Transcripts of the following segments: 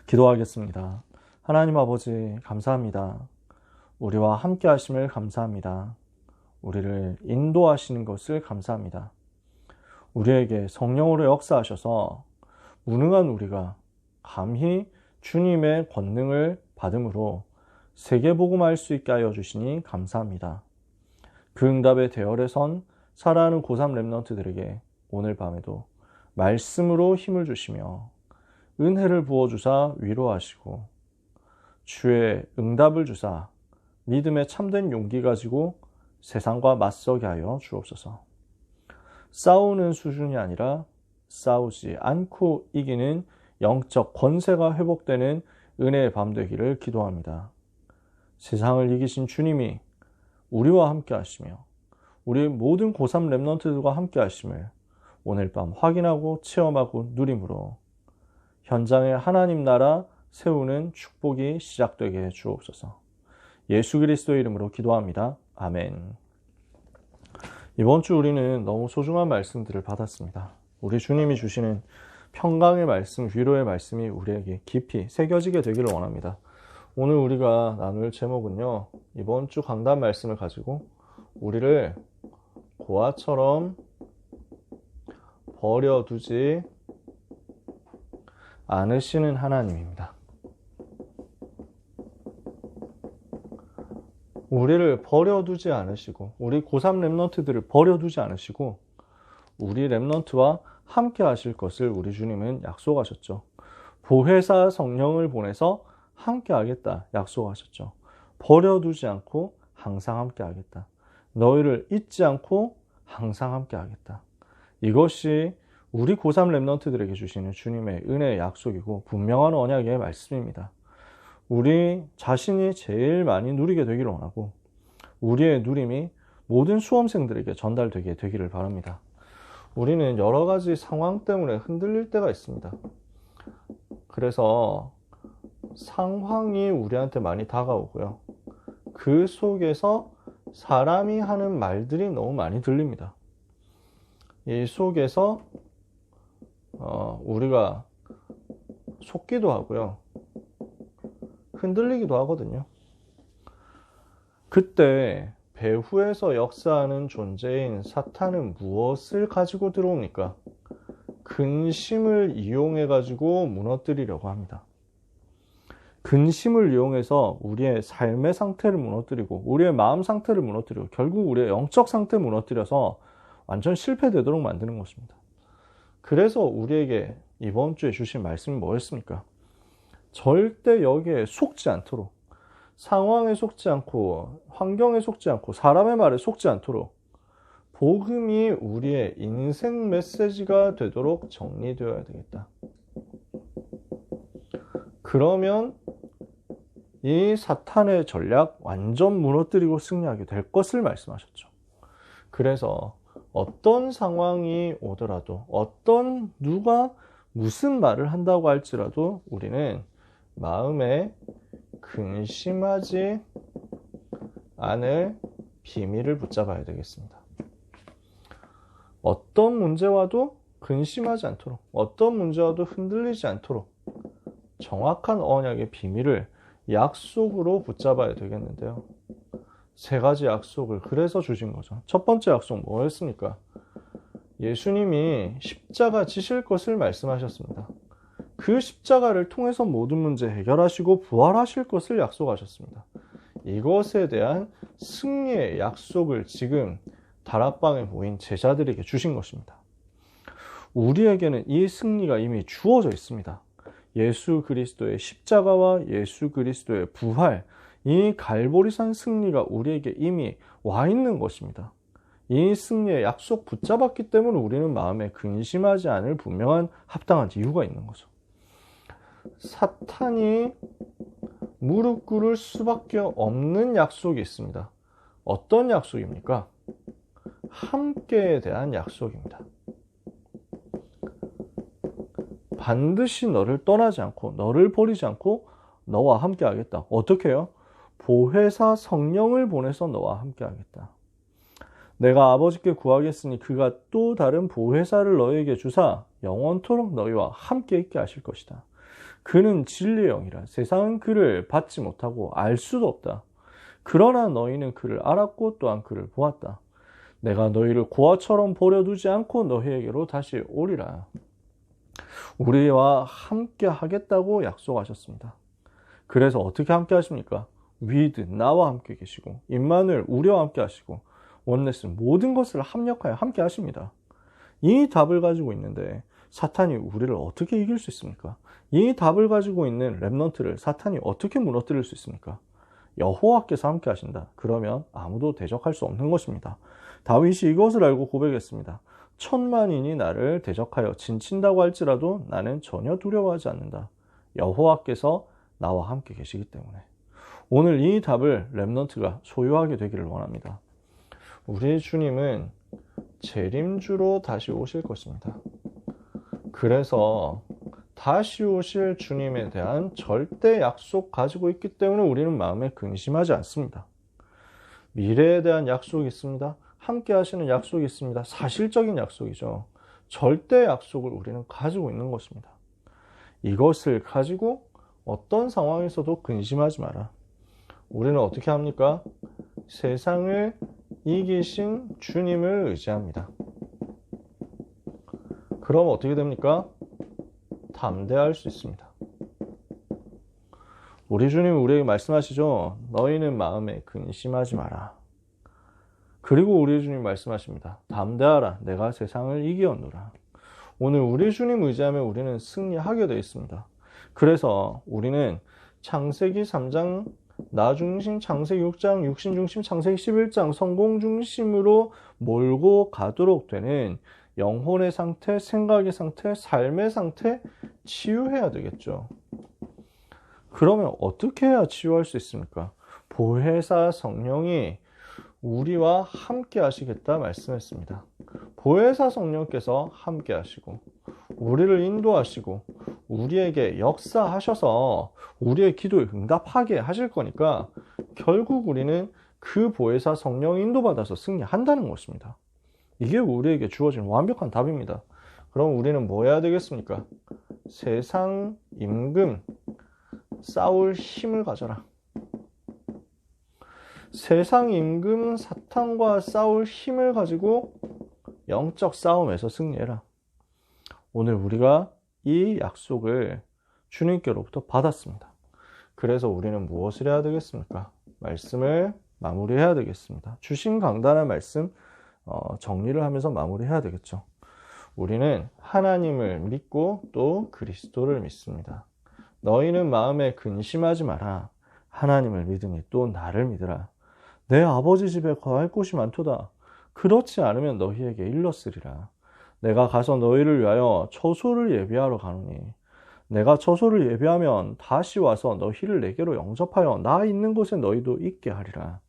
기도하겠습니다. 하나님 아버지 감사합니다. 우리와 함께 하심을 감사합니다. 우리를 인도하시는 것을 감사합니다. 우리에게 성령으로 역사하셔서 무능한 우리가 감히 주님의 권능을 받음으로 세계복음할 수 있게 하여 주시니 감사합니다. 그 응답의 대열에 선 살아가는 고3 렘넌트들에게 오늘 밤에도 말씀으로 힘을 주시며 은혜를 부어주사 위로하시고 주의 응답을 주사 믿음의 참된 용기 가지고 세상과 맞서게 하여 주옵소서. 싸우는 수준이 아니라 싸우지 않고 이기는 영적 권세가 회복되는 은혜의 밤 되기를 기도합니다. 세상을 이기신 주님이 우리와 함께 하시며 우리 모든 고3 렘넌트들과 함께 하심을 오늘 밤 확인하고 체험하고 누림으로 현장에 하나님 나라 세우는 축복이 시작되게 해 주옵소서. 예수 그리스도의 이름으로 기도합니다. 아멘. 이번 주 우리는 너무 소중한 말씀들을 받았습니다. 우리 주님이 주시는 평강의 말씀, 위로의 말씀이 우리에게 깊이 새겨지게 되기를 원합니다. 오늘 우리가 나눌 제목은요, 이번 주 강단 말씀을 가지고 우리를 고아처럼 버려두지 않으시는 하나님입니다. 우리를 버려두지 않으시고 우리 고3 렘넌트들을 버려두지 않으시고 우리 렘넌트와 함께 하실 것을 우리 주님은 약속하셨죠. 보혜사 성령을 보내서 함께 하겠다 약속하셨죠. 버려두지 않고 항상 함께 하겠다. 너희를 잊지 않고 항상 함께 하겠다. 이것이 우리 고3 렘넌트들에게 주시는 주님의 은혜의 약속이고 분명한 언약의 말씀입니다. 우리 자신이 제일 많이 누리게 되기를 원하고 우리의 누림이 모든 수험생들에게 전달되게 되기를 바랍니다. 우리는 여러 가지 상황 때문에 흔들릴 때가 있습니다. 그래서 상황이 우리한테 많이 다가오고요. 그 속에서 사람이 하는 말들이 너무 많이 들립니다. 이 속에서 우리가 속기도 하고요. 흔들리기도 하거든요. 그때 배후에서 역사하는 존재인 사탄은 무엇을 가지고 들어옵니까? 근심을 이용해 가지고 무너뜨리려고 합니다. 근심을 이용해서 우리의 삶의 상태를 무너뜨리고 우리의 마음 상태를 무너뜨리고 결국 우리의 영적 상태를 무너뜨려서 완전 실패되도록 만드는 것입니다. 그래서 우리에게 이번 주에 주신 말씀이 뭐였습니까? 절대 여기에 속지 않도록, 상황에 속지 않고 환경에 속지 않고 사람의 말에 속지 않도록 복음이 우리의 인생 메시지가 되도록 정리되어야 되겠다. 그러면 이 사탄의 전략 완전 무너뜨리고 승리하게 될 것을 말씀하셨죠. 그래서 어떤 상황이 오더라도 누가 무슨 말을 한다고 할지라도 우리는 마음에 근심하지 않을 비밀을 붙잡아야 되겠습니다. 어떤 문제와도 근심하지 않도록, 어떤 문제와도 흔들리지 않도록 정확한 언약의 비밀을 약속으로 붙잡아야 되겠는데요. 세 가지 약속을 그래서 주신 거죠. 첫 번째 약속 뭐였습니까? 예수님이 십자가 지실 것을 말씀하셨습니다. 그 십자가를 통해서 모든 문제 해결하시고 부활하실 것을 약속하셨습니다. 이것에 대한 승리의 약속을 지금 다락방에 모인 제자들에게 주신 것입니다. 우리에게는 이 승리가 이미 주어져 있습니다. 예수 그리스도의 십자가와 예수 그리스도의 부활, 이 갈보리산 승리가 우리에게 이미 와 있는 것입니다. 이 승리의 약속 붙잡았기 때문에 우리는 마음에 근심하지 않을 분명한 합당한 이유가 있는 거죠. 사탄이 무릎 꿇을 수밖에 없는 약속이 있습니다. 어떤 약속입니까? 함께에 대한 약속입니다. 반드시 너를 떠나지 않고 너를 버리지 않고 너와 함께 하겠다. 어떻게 해요? 보혜사 성령을 보내서 너와 함께 하겠다. 내가 아버지께 구하겠으니 그가 또 다른 보혜사를 너에게 주사 영원토록 너희와 함께 있게 하실 것이다. 그는 진리의 영이라. 세상은 그를 받지 못하고 알 수도 없다. 그러나 너희는 그를 알았고 또한 그를 보았다. 내가 너희를 고아처럼 버려두지 않고 너희에게로 다시 오리라. 우리와 함께 하겠다고 약속하셨습니다. 그래서 어떻게 함께 하십니까? 위드, 나와 함께 계시고, 임마누엘, 우리와 함께 하시고, 원네스, 모든 것을 합력하여 함께 하십니다. 이 답을 가지고 있는데 사탄이 우리를 어떻게 이길 수 있습니까? 이 답을 가지고 있는 렘넌트를 사탄이 어떻게 무너뜨릴 수 있습니까? 여호와께서 함께 하신다. 그러면 아무도 대적할 수 없는 것입니다. 다윗이 이것을 알고 고백했습니다. 천만인이 나를 대적하여 진친다고 할지라도 나는 전혀 두려워하지 않는다. 여호와께서 나와 함께 계시기 때문에. 오늘 이 답을 렘넌트가 소유하게 되기를 원합니다. 우리 주님은 재림주로 다시 오실 것입니다. 그래서 다시 오실 주님에 대한 절대 약속 가지고 있기 때문에 우리는 마음에 근심하지 않습니다. 미래에 대한 약속이 있습니다. 함께 하시는 약속이 있습니다. 사실적인 약속이죠. 절대 약속을 우리는 가지고 있는 것입니다. 이것을 가지고 어떤 상황에서도 근심하지 마라. 우리는 어떻게 합니까? 세상을 이기신 주님을 의지합니다. 그럼 어떻게 됩니까? 담대할 수 있습니다. 우리 주님은 우리에게 말씀하시죠. 너희는 마음에 근심하지 마라. 그리고 우리 주님 말씀하십니다. 담대하라. 내가 세상을 이기었노라. 오늘 우리 주님 의지하면 우리는 승리하게 되어 있습니다. 그래서 우리는 창세기 3장 나 중심, 창세기 6장 육신 중심, 창세기 11장 성공 중심으로 몰고 가도록 되는 영혼의 상태, 생각의 상태, 삶의 상태 치유해야 되겠죠. 그러면 어떻게 해야 치유할 수 있습니까? 보혜사 성령이 우리와 함께 하시겠다 말씀했습니다. 보혜사 성령께서 함께 하시고 우리를 인도하시고 우리에게 역사하셔서 우리의 기도에 응답하게 하실 거니까 결국 우리는 그 보혜사 성령 인도받아서 승리한다는 것입니다. 이게 우리에게 주어진 완벽한 답입니다. 그럼 우리는 뭐 해야 되겠습니까? 세상 임금 싸울 힘을 가져라. 세상 임금 사탄과 싸울 힘을 가지고 영적 싸움에서 승리해라. 오늘 우리가 이 약속을 주님께로부터 받았습니다. 그래서 우리는 무엇을 해야 되겠습니까? 말씀을 마무리해야 되겠습니다. 주신 강단한 말씀 정리를 하면서 마무리해야 되겠죠. 우리는 하나님을 믿고 또 그리스도를 믿습니다. 너희는 마음에 근심하지 마라. 하나님을 믿으니 또 나를 믿으라. 내 아버지 집에 거할 곳이 많도다. 그렇지 않으면 너희에게 일렀으리라. 내가 가서 너희를 위하여 처소를 예비하러 가노니 내가 처소를 예비하면 다시 와서 너희를 내게로 영접하여 나 있는 곳에 너희도 있게 하리라.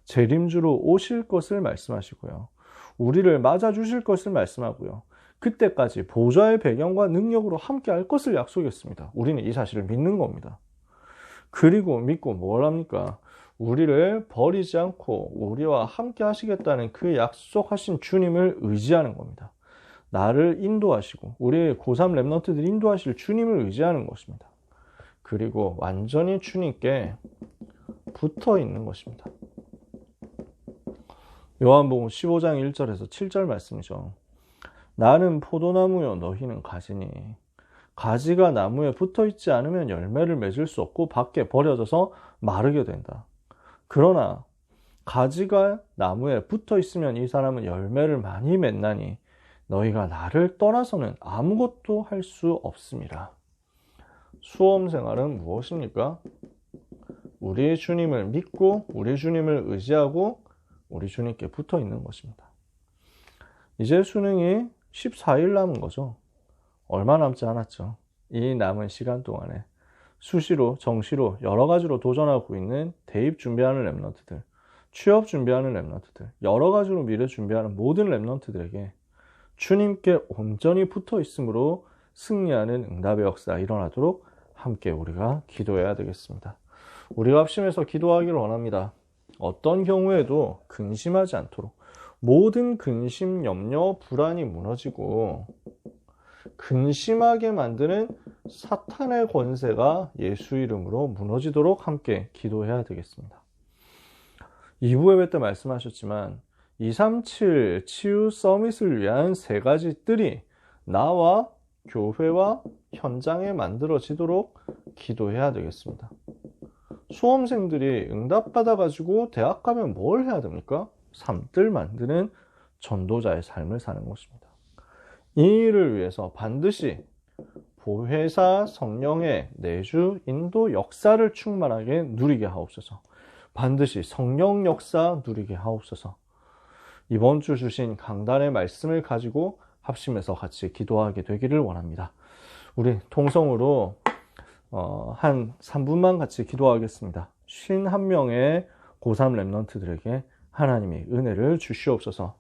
재림주로 오실 것을 말씀하시고요. 우리를 맞아주실 것을 말씀하고요. 그때까지 보좌의 배경과 능력으로 함께 할 것을 약속했습니다. 우리는 이 사실을 믿는 겁니다. 그리고 믿고 뭘 합니까? 우리를 버리지 않고 우리와 함께 하시겠다는 그 약속하신 주님을 의지하는 겁니다. 나를 인도하시고 우리의 고3 렘넌트들 인도하실 주님을 의지하는 것입니다. 그리고 완전히 주님께 붙어 있는 것입니다. 요한복음 15장 1절에서 7절 말씀이죠. 나는 포도나무요 너희는 가지니 가지가 나무에 붙어 있지 않으면 열매를 맺을 수 없고 밖에 버려져서 마르게 된다. 그러나 가지가 나무에 붙어 있으면 이 사람은 열매를 많이 맺나니 너희가 나를 떠나서는 아무것도 할 수 없습니다. 수험생활은 무엇입니까? 우리 주님을 믿고 우리 주님을 의지하고 우리 주님께 붙어 있는 것입니다. 이제 수능이 14일 남은 거죠. 얼마 남지 않았죠. 이 남은 시간 동안에 수시로, 정시로 여러 가지로 도전하고 있는 대입 준비하는 렘넌트들, 취업 준비하는 렘넌트들, 여러 가지로 미래 준비하는 모든 렘넌트들에게 주님께 온전히 붙어 있으므로 승리하는 응답의 역사가 일어나도록 함께 우리가 기도해야 되겠습니다. 우리가 합심해서 기도하기를 원합니다. 어떤 경우에도 근심하지 않도록 모든 근심, 염려, 불안이 무너지고 근심하게 만드는 사탄의 권세가 예수 이름으로 무너지도록 함께 기도해야 되겠습니다. 2부 예배 때 말씀하셨지만 237 치유 서밋을 위한 3가지 뜰이 나와 교회와 현장에 만들어지도록 기도해야 되겠습니다. 수험생들이 응답받아가지고 대학 가면 뭘 해야 됩니까? 3뜰 만드는 전도자의 삶을 사는 것입니다. 이 일을 위해서 반드시 보혜사 성령의 내주 인도 역사를 충만하게 누리게 하옵소서. 반드시 성령 역사 누리게 하옵소서. 이번 주 주신 강단의 말씀을 가지고 합심해서 같이 기도하게 되기를 원합니다. 우리 통성으로 한 3분만 같이 기도하겠습니다. 51명의 고3 랩런트들에게 하나님이 은혜를 주시옵소서.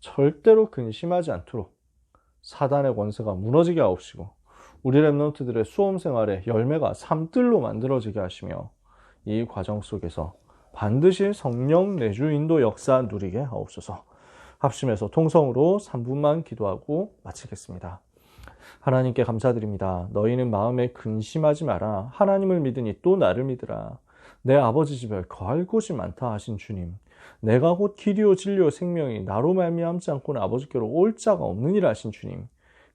절대로 근심하지 않도록 사단의 권세가 무너지게 하옵시고 우리 랩런트들의 수험생활의 열매가 3뜰로 만들어지게 하시며 이 과정 속에서 반드시 성령 내주 인도 역사 누리게 하옵소서. 합심해서 통성으로 3분만 기도하고 마치겠습니다. 하나님께 감사드립니다. 너희는 마음에 근심하지 마라. 하나님을 믿으니 또 나를 믿으라. 내 아버지 집에 거할 곳이 많다 하신 주님. 내가 곧 길이요 진리요 생명이 나로 말미암지 않고는 아버지께로 올 자가 없느니라 하신 주님.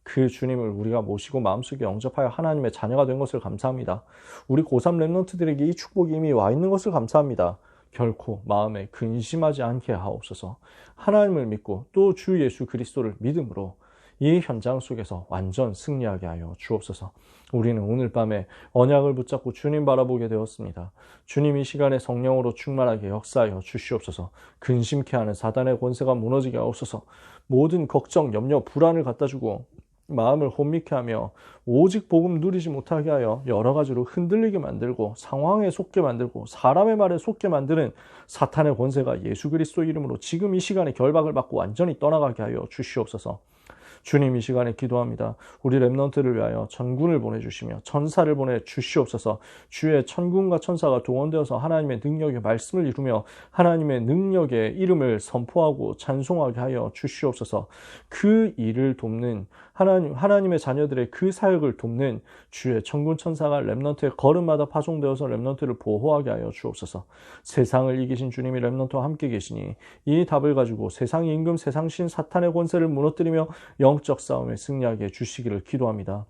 그 주님을 우리가 모시고 마음속에 영접하여 하나님의 자녀가 된 것을 감사합니다. 우리 고3 랩런트들에게 이 축복이 이미 와 있는 것을 감사합니다. 결코 마음에 근심하지 않게 하옵소서. 하나님을 믿고 또 주 예수 그리스도를 믿음으로 이 현장 속에서 완전 승리하게 하여 주옵소서. 우리는 오늘 밤에 언약을 붙잡고 주님 바라보게 되었습니다. 주님 이 시간에 성령으로 충만하게 역사하여 주시옵소서. 근심케 하는 사단의 권세가 무너지게 하옵소서. 모든 걱정, 염려, 불안을 갖다 주고 마음을 혼미케 하며 오직 복음 누리지 못하게 하여 여러 가지로 흔들리게 만들고 상황에 속게 만들고 사람의 말에 속게 만드는 사탄의 권세가 예수 그리스도 이름으로 지금 이 시간에 결박을 받고 완전히 떠나가게 하여 주시옵소서. 주님 이 시간에 기도합니다. 우리 랩런트를 위하여 천군을 보내주시며 천사를 보내주시옵소서. 주의 천군과 천사가 동원되어서 하나님의 능력의 말씀을 이루며 하나님의 능력의 이름을 선포하고 찬송하게 하여 주시옵소서. 그 일을 돕는 하나님의 자녀들의 그 사역을 돕는 주의 천군 천사가 랩런트의 걸음마다 파송되어서 랩런트를 보호하게 하여 주옵소서. 세상을 이기신 주님이 랩런트와 함께 계시니 이 답을 가지고 세상 임금 세상신 사탄의 권세를 무너뜨리며 영적 싸움에 승리하게 해주시기를 기도합니다.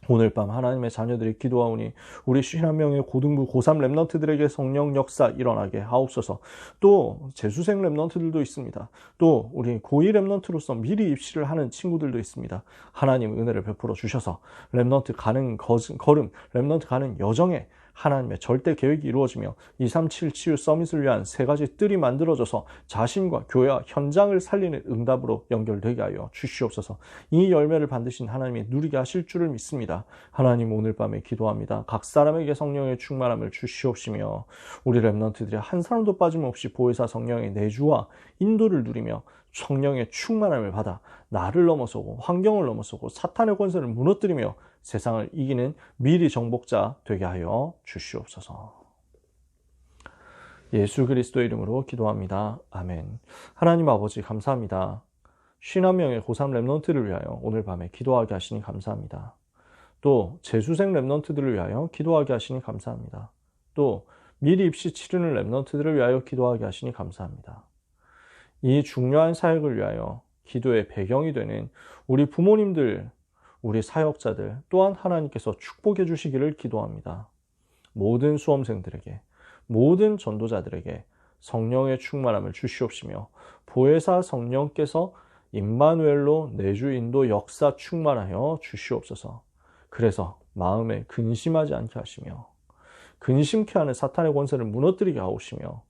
오늘 밤 하나님의 자녀들이 기도하오니 우리 51명의 고등부 고3 랩런트들에게 성령 역사 일어나게 하옵소서. 또 재수생 랩런트들도 있습니다. 또 우리 고2 랩런트로서 미리 입시를 하는 친구들도 있습니다. 하나님 은혜를 베풀어 주셔서 랩런트 가는 걸음, 랩런트 가는 여정에 하나님의 절대 계획이 이루어지며 237 치유 서밋을 위한 3가지 뜰이 만들어져서 자신과 교회와 현장을 살리는 응답으로 연결되게 하여 주시옵소서. 이 열매를 반드시 하나님이 누리게 하실 줄을 믿습니다. 하나님 오늘 밤에 기도합니다. 각 사람에게 성령의 충만함을 주시옵시며 우리 랩런트들이 한 사람도 빠짐없이 보혜사 성령의 내주와 인도를 누리며 성령의 충만함을 받아 나를 넘어서고 환경을 넘어서고 사탄의 권세를 무너뜨리며 세상을 이기는 미리 정복자 되게 하여 주시옵소서. 예수 그리스도의 이름으로 기도합니다. 아멘. 하나님 아버지 감사합니다. 51명의 고3 랩런트를 위하여 오늘 밤에 기도하게 하시니 감사합니다. 또 재수생 랩런트들을 위하여 기도하게 하시니 감사합니다. 또 미리 입시 치르는 랩런트들을 위하여 기도하게 하시니 감사합니다. 이 중요한 사역을 위하여 기도의 배경이 되는 우리 부모님들, 우리 사역자들 또한 하나님께서 축복해 주시기를 기도합니다. 모든 수험생들에게, 모든 전도자들에게 성령의 충만함을 주시옵시며 보혜사 성령께서 임마누엘로 내주 인도 역사 충만하여 주시옵소서. 그래서 마음에 근심하지 않게 하시며 근심케 하는 사탄의 권세를 무너뜨리게 하옵시며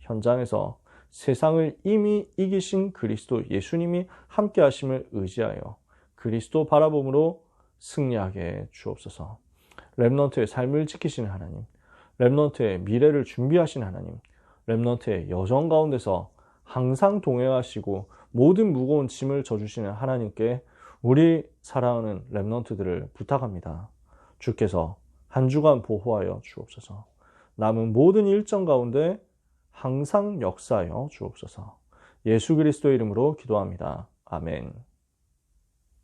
현장에서 세상을 이미 이기신 그리스도 예수님이 함께 하심을 의지하여 그리스도 바라봄으로 승리하게 주옵소서. 랩런트의 삶을 지키시는 하나님, 랩런트의 미래를 준비하신 하나님, 랩런트의 여정 가운데서 항상 동행하시고 모든 무거운 짐을 져주시는 하나님께 우리 사랑하는 랩런트들을 부탁합니다. 주께서 한 주간 보호하여 주옵소서. 남은 모든 일정 가운데 항상 역사하여 주옵소서. 예수 그리스도의 이름으로 기도합니다. 아멘.